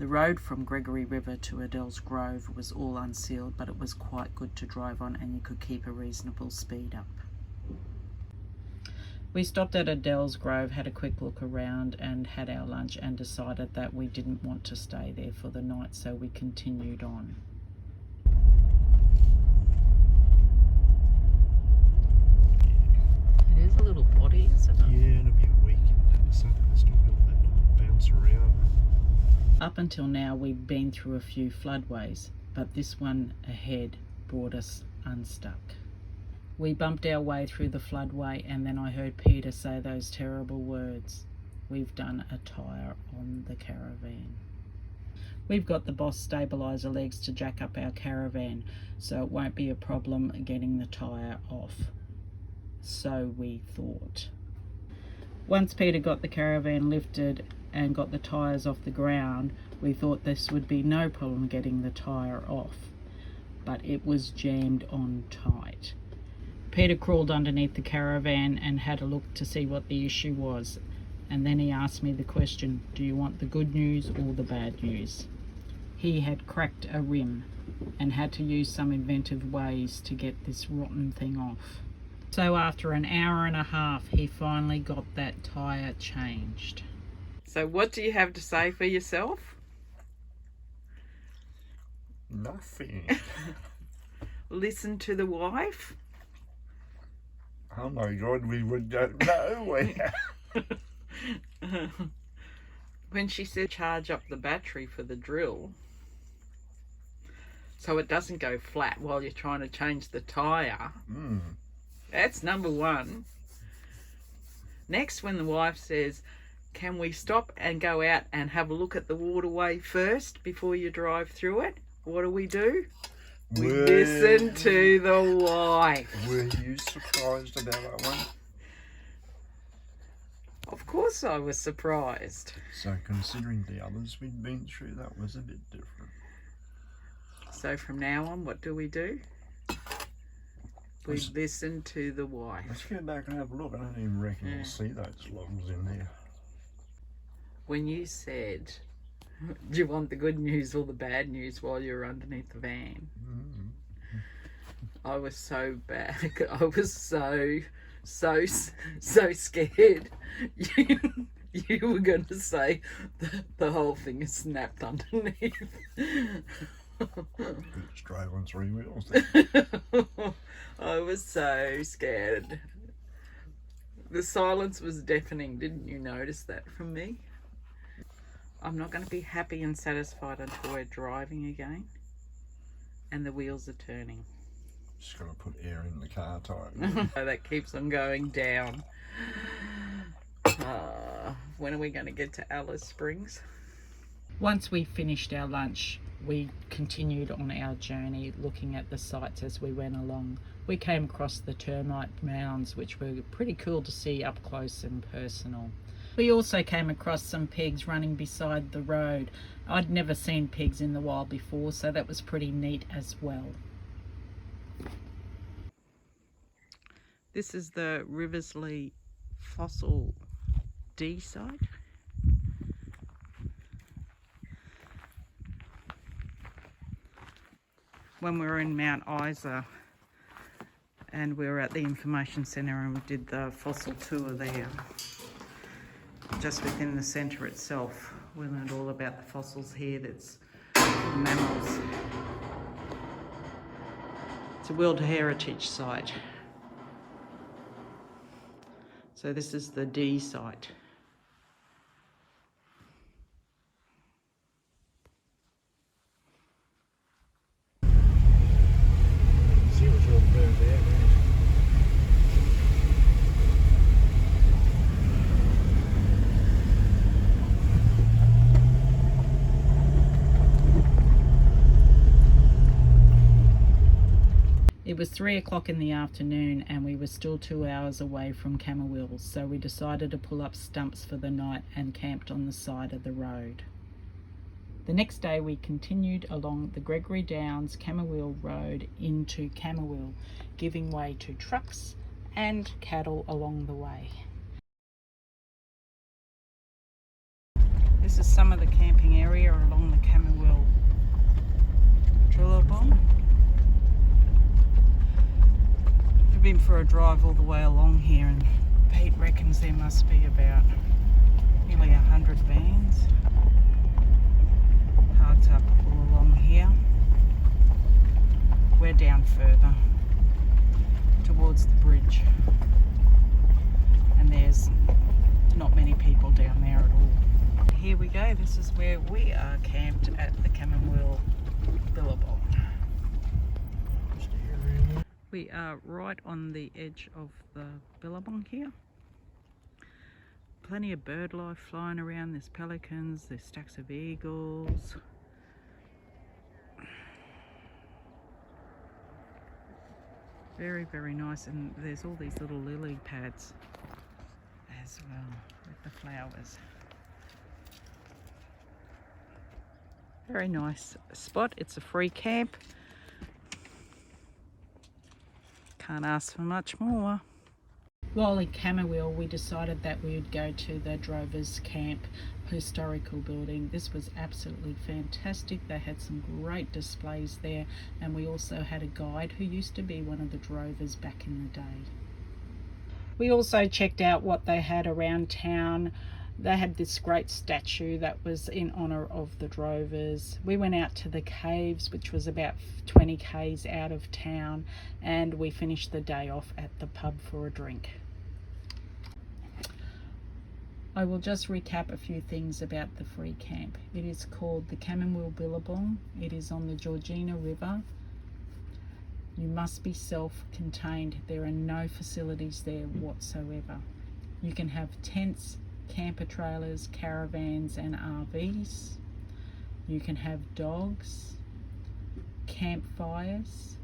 The road from Gregory River to Adels Grove was all unsealed, but it was quite good to drive on and you could keep a reasonable speed up. We stopped at Adels Grove, had a quick look around and had our lunch, and decided that we didn't want to stay there for the night, so we continued on. It is a little potty, isn't it? Yeah, it'll be a week and something still got that bounce around. Up until now we've been through a few floodways, but this one ahead brought us unstuck. We bumped our way through the floodway and then I heard Peter say those terrible words. We've done a tyre on the Caravan. We've got the Boss stabiliser legs to jack up our Caravan, so it won't be a problem getting the tyre off. So we thought. Once Peter got the Caravan lifted and got the tyres off the ground, we thought this would be no problem getting the tyre off, but it was jammed on tight. Peter crawled underneath the Caravan and had a look to see what the issue was, and then he asked me the question, do you want the good news or the bad news? He had cracked a rim and had to use some inventive ways to get this rotten thing off. So after an hour and a half, he finally got that tyre changed. So what do you have to say for yourself? Nothing. Listen to the wife? Oh my God, we would go nowhere. When she said charge up the battery for the drill so it doesn't go flat while you're trying to change the tyre. That's number one. Next, when the wife says, can we stop and go out and have a look at the waterway first before you drive through it? What do? We listen to the wife. Were you surprised about that one? Of course I was surprised. So considering the others we'd been through, that was a bit different. So from now on, what do? We listen to the wife. Let's go back and have a look. I don't even reckon you'll see those logs in there. When you said, do you want the good news or the bad news while you're underneath the van? I was so bad. I was so scared. You were going to say the whole thing is snapped underneath. It's drove on 3 wheels. I was so scared. The silence was deafening. Didn't you notice that from me? I'm not going to be happy and satisfied until we're driving again and the wheels are turning. Just got to put air in the car tyre. So that keeps on going down. When are we going to get to Alice Springs? Once we finished our lunch, we continued on our journey looking at the sights as we went along. We came across the termite mounds, which were pretty cool to see up close and personal. We also came across some pigs running beside the road. I'd never seen pigs in the wild before, so that was pretty neat as well. This is the Riversleigh Fossil Site. When we were in Mount Isa and we were at the information centre and we did the fossil tour there. Just within the centre itself, we learned all about the fossils here. That's mammals. It's a World Heritage Site. So this is the D site. It was 3 o'clock in the afternoon and we were still 2 hours away from Camooweal, so we decided to pull up stumps for the night and camped on the side of the road. The next day we continued along the Gregory Downs Camooweal Road into Camooweal, giving way to trucks and cattle along the way. This is some of the camping area along the for a drive all the way along here, and Pete reckons there must be about nearly 100 vans parked up all along here. We're down further towards the bridge, and there's not many people down there at all. Here we go, this is where we are camped at the Camooweal Billabong. We are right on the edge of the Billabong here. Plenty of bird life flying around. There's pelicans, there's stacks of eagles. Very, very nice, and there's all these little lily pads as well with the flowers. Very nice spot. It's a free camp. Can't ask for much more. While in Camooweal, we decided that we would go to the Drovers Camp historical building. This was absolutely fantastic. They had some great displays there, and we also had a guide who used to be one of the drovers back in the day. We also checked out what they had around town. They had this great statue that was in honour of the drovers. We went out to the caves, which was about 20 k's out of town, and we finished the day off at the pub for a drink. I will just recap a few things about the free camp. It is called the Camooweal Billabong. It is on the Georgina River. You must be self-contained. There are no facilities there whatsoever. You can have tents, camper trailers, caravans and RVs. You can have dogs, campfires.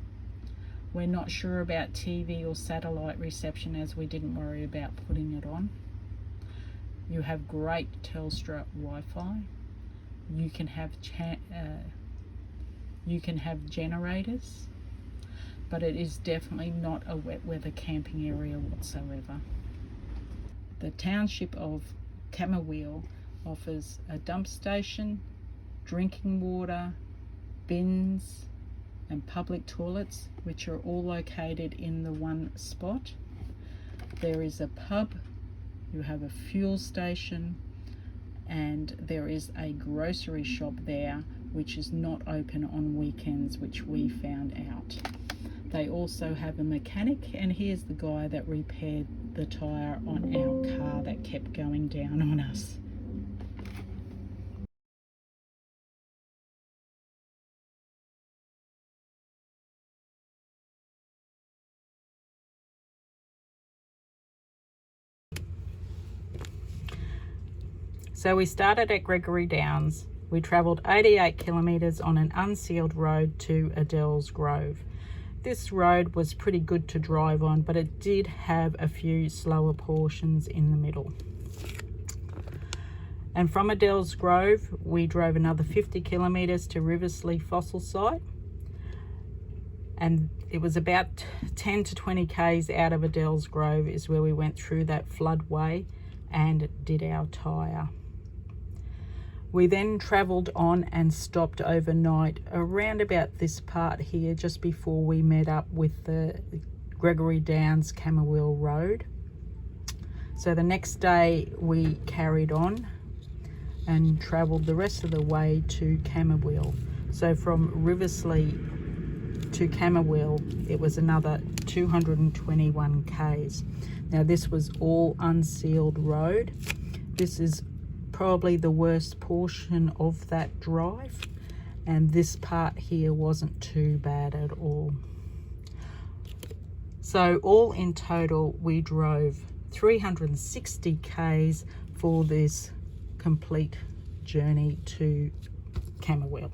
We're not sure about TV or satellite reception, as we didn't worry about putting it on. You have great Telstra Wi-Fi. You can have generators, but it is definitely not a wet weather camping area whatsoever. The township of Camooweal offers a dump station, drinking water, bins and public toilets, which are all located in the one spot. There is a pub, you have a fuel station, and there is a grocery shop there which is not open on weekends, which we found out. They also have a mechanic, and here's the guy that repaired the tyre on our car that kept going down on us. So we started at Gregory Downs. We travelled 88 kilometres on an unsealed road to Adels Grove. This road was pretty good to drive on, but it did have a few slower portions in the middle. And from Adels Grove, we drove another 50 kilometres to Riversleigh Fossil Site. And it was about 10 to 20 k's out of Adels Grove is where we went through that floodway and did our tyre. We then travelled on and stopped overnight around about this part here, just before we met up with the Gregory Downs Camooweal Road. So the next day we carried on and travelled the rest of the way to Camooweal. So from Riversleigh to Camooweal, it was another 221 k's. Now this was all unsealed road. This is probably the worst portion of that drive, and this part here wasn't too bad at all. So all in total we drove 360 k's for this complete journey to Camooweal.